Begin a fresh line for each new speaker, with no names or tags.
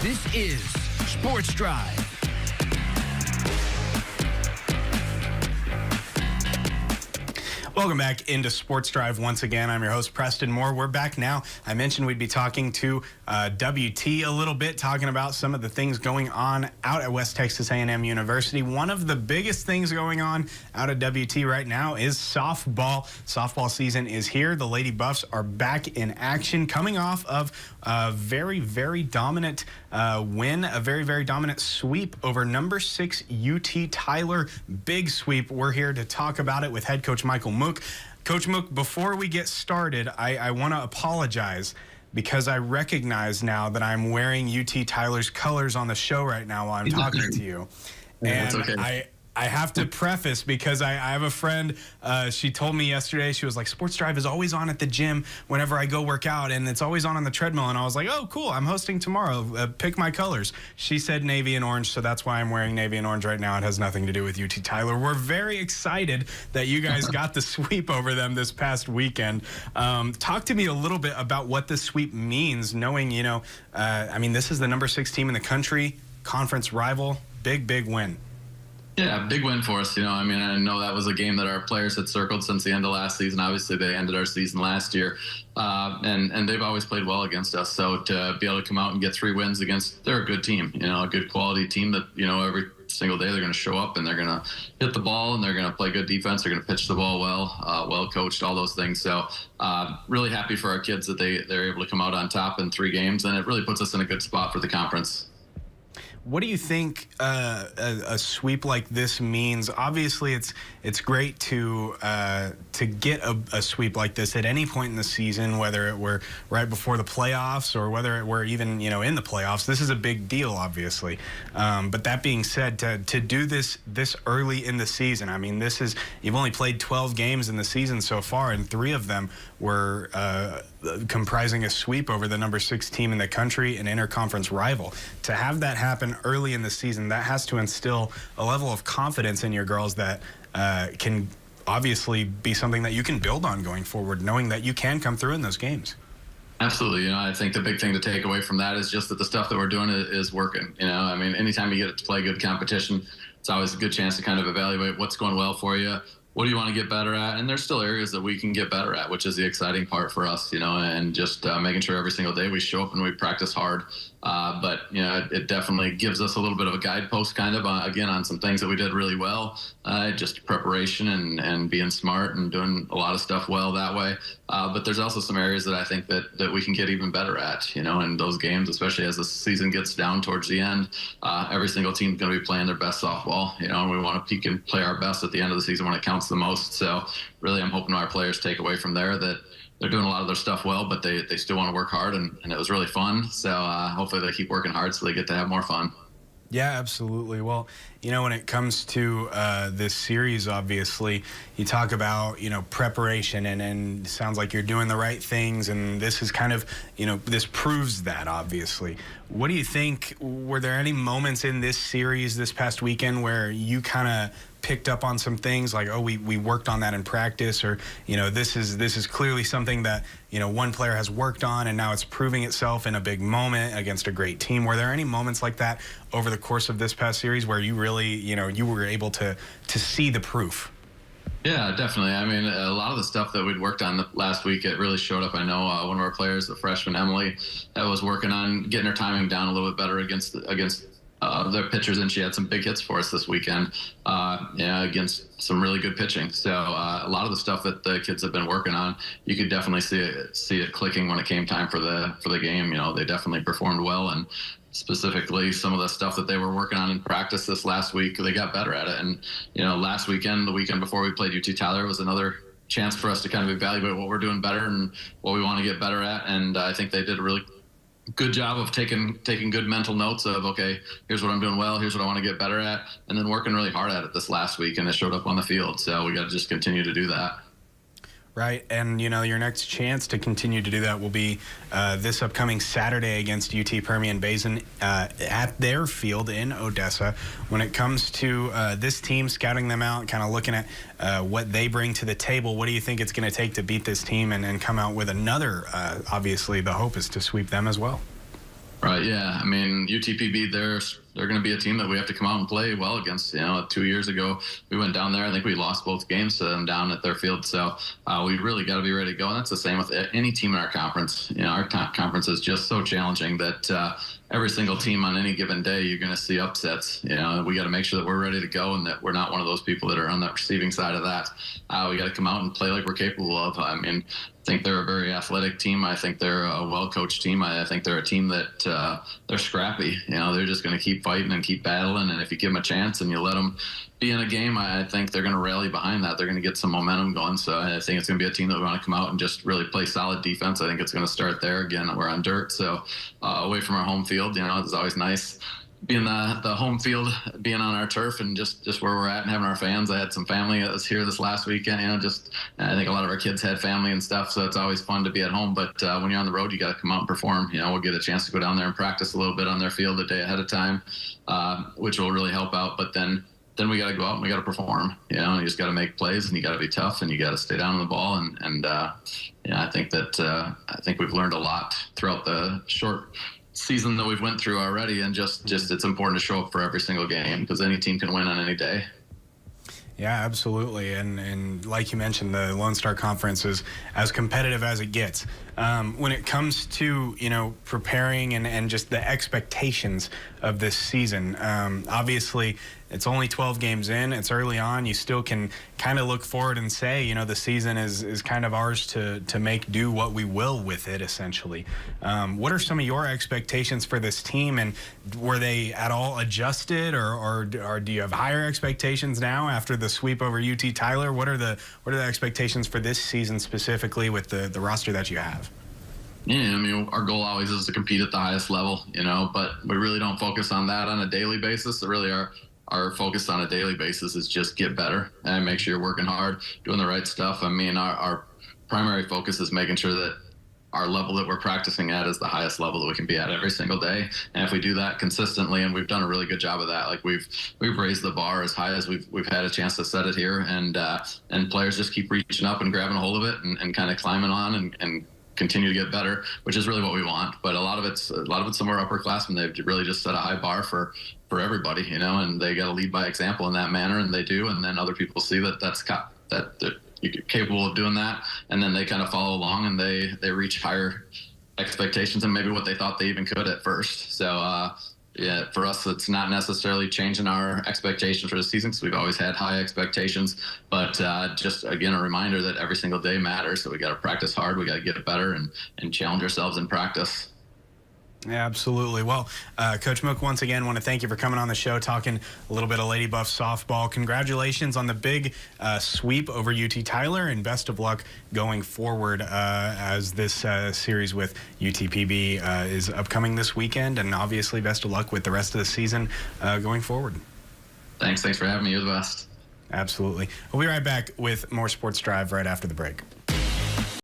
This is Sports Drive.
Welcome back into Sports Drive once again. I'm your host, Preston Moore. We're back now. I mentioned we'd be talking to WT a little bit, talking about some of the things going on out at West Texas A&M University. One of the biggest things going on out at WT right now is softball. Softball season is here. The Lady Buffs are back in action, coming off of a very, very dominant win, a very, very dominant sweep over number 6 UT Tyler. Big sweep. We're here to talk about it with head coach Michael Mook. Coach Mook, before we get started, I want to apologize because I recognize now that I'm wearing UT Tyler's colors on the show right now while I'm talking to you. And okay. I have to preface because I have a friend, she told me yesterday, she was like, Sports Drive is always on at the gym whenever I go work out, and it's always on the treadmill. And I was like, oh, cool, I'm hosting tomorrow. Pick my colors. She said navy and orange, so that's why I'm wearing navy and orange right now. It has nothing to do with UT Tyler. We're very excited that you guys got the sweep over them this past weekend. Talk to me a little bit about what the sweep means, knowing, you know, I mean, this is the number 6 team in the country, conference rival, big, big win.
Yeah, big win for us. You know, I mean, I know that was a game that our players had circled since the end of last season. Obviously, they ended our season last year, and they've always played well against us. So to be able to come out and get 3 wins against, they're a good team, you know, a good quality team that, you know, every single day they're going to show up and they're going to hit the ball and they're going to play good defense. They're going to pitch the ball well, well coached, all those things. So really happy for our kids that they're able to come out on top in 3 games, and it really puts us in a good spot for the conference.
What do you think a sweep like this means? Obviously, it's great to get a sweep like this at any point in the season, whether it were right before the playoffs or whether it were even, you know, in the playoffs. This is a big deal, obviously. But that being said, to do this early in the season, I mean, you've only played 12 games in the season so far, and 3 of them were comprising a sweep over the number 6 team in the country, an interconference rival. To have that happen early in the season, that has to instill a level of confidence in your girls that can obviously be something that you can build on going forward, knowing that you can come through in those games.
Absolutely. You know, I think the big thing to take away from that is just that the stuff that we're doing is working. You know, I mean, anytime you get to play good competition, it's always a good chance to kind of evaluate what's going well for you. What do you want to get better at? And there's still areas that we can get better at, which is the exciting part for us, you know, and just making sure every single day we show up and we practice hard. But, you know, it definitely gives us a little bit of a guidepost kind of, again, on some things that we did really well, just preparation and being smart and doing a lot of stuff well that way. But there's also some areas that I think that we can get even better at, you know, in those games, especially as the season gets down towards the end. Every single team is going to be playing their best softball, you know, and we want to peak and play our best at the end of the season when it counts the most. So really, I'm hoping our players take away from there that they're doing a lot of their stuff well, but they still want to work hard, and it was really fun. So hopefully they keep working hard so they get to have more fun.
Yeah, absolutely. Well, you know, when it comes to this series, obviously, you talk about, you know, preparation, and it sounds like you're doing the right things, and this is kind of, you know, this proves that, obviously. What do you think, were there any moments in this series this past weekend where you kind of picked up on some things like, oh, we worked on that in practice, or, you know, this is clearly something that, you know, one player has worked on and now it's proving itself in a big moment against a great team? Were there any moments like that over the course of this past series where you really, you know, you were able to see the proof?
Yeah, definitely. I mean, a lot of the stuff that we'd worked on last week, it really showed up. I know one of our players, the freshman Emily, that was working on getting her timing down a little bit better against their pitchers, and she had some big hits for us this weekend, against some really good pitching. So a lot of the stuff that the kids have been working on, you could definitely see it clicking when it came time for the game. You know, they definitely performed well, and specifically some of the stuff that they were working on in practice this last week, they got better at it. And, you know, last weekend, the weekend before we played UT Tyler, was another chance for us to kind of evaluate what we're doing better and what we want to get better at. And I think they did a really good job of taking good mental notes of, okay, here's what I'm doing well, here's what I want to get better at, and then working really hard at it this last week, and it showed up on the field. So we got to just continue to do that.
Right, and you know, your next chance to continue to do that will be this upcoming Saturday against UT Permian Basin at their field in Odessa. When it comes to this team, scouting them out, kind of looking at what they bring to the table, what do you think it's going to take to beat this team and come out with another? Obviously, the hope is to sweep them as well.
Right. Yeah. I mean, UTPB, they're going to be a team that we have to come out and play well against. 2 years ago, we went down there. I think we lost both games to them down at their field. So we really got to be ready to go. And that's the same with any team in our conference. Our conference is just so challenging that every single team on any given day, you're going to see upsets. We got to make sure that we're ready to go and that we're not one of those people that are on that receiving side of that. We got to come out and play like we're capable of. I mean, I think they're a very athletic team. I think they're a well-coached team. I think they're a team that they're scrappy. They're just going to keep fighting and keep battling. And if you give them a chance and you let them be in a game, I think they're going to rally behind that. They're going to get some momentum going. So I think it's going to be a team that we want to come out and just really play solid defense. I think it's going to start there. Again, we're on dirt, so away from our home field. It's always nice being the home field, being on our turf, and just where we're at and having our fans. I had some family that was here this last weekend. I think a lot of our kids had family and stuff, so it's always fun to be at home. But when you're on the road, you got to come out and perform. We'll get a chance to go down there and practice a little bit on their field a day ahead of time, which will really help out. But then we got to go out and we got to perform. And you just got to make plays and you got to be tough and you got to stay down on the ball. And I think we've learned a lot throughout the short season that we've went through already, and just it's important to show up for every single game because any team can win on any day.
Yeah, absolutely. And like you mentioned, the Lone Star Conference is as competitive as it gets. When it comes to, preparing and just the expectations of this season, obviously it's only 12 games in. It's early on. You still can kind of look forward and say, the season is kind of ours to make do what we will with it, essentially. What are some of your expectations for this team, and were they at all adjusted, or do you have higher expectations now after the sweep over UT Tyler? What are the expectations for this season specifically with the roster that you have?
Yeah, our goal always is to compete at the highest level, but we really don't focus on that on a daily basis. So really our focus on a daily basis is just get better and make sure you're working hard, doing the right stuff. Our primary focus is making sure that our level that we're practicing at is the highest level that we can be at every single day. And if we do that consistently, and we've done a really good job of that, like we've raised the bar as high as we've had a chance to set it here, and players just keep reaching up and grabbing a hold of it and kind of climbing on and continue to get better, which is really what we want. But a lot of it's some of our upperclassmen. They've really just set a high bar for everybody, and they got to lead by example in that manner, and they do. And then other people see that you're capable of doing that, and then they kind of follow along and they reach higher expectations than maybe what they thought they even could at first. So yeah, for us, it's not necessarily changing our expectations for the season because we've always had high expectations. But just, again, a reminder that every single day matters. So we got to practice hard. We got to get better and challenge ourselves in practice.
Yeah, absolutely. Well, Coach Mook, once again, want to thank you for coming on the show, talking a little bit of Lady Buff softball. Congratulations on the big sweep over UT Tyler, and best of luck going forward as this series with UTPB is upcoming this weekend, and obviously best of luck with the rest of the season going forward.
Thanks for having me. You're the best.
Absolutely. We'll be right back with more Sports Drive right after the break.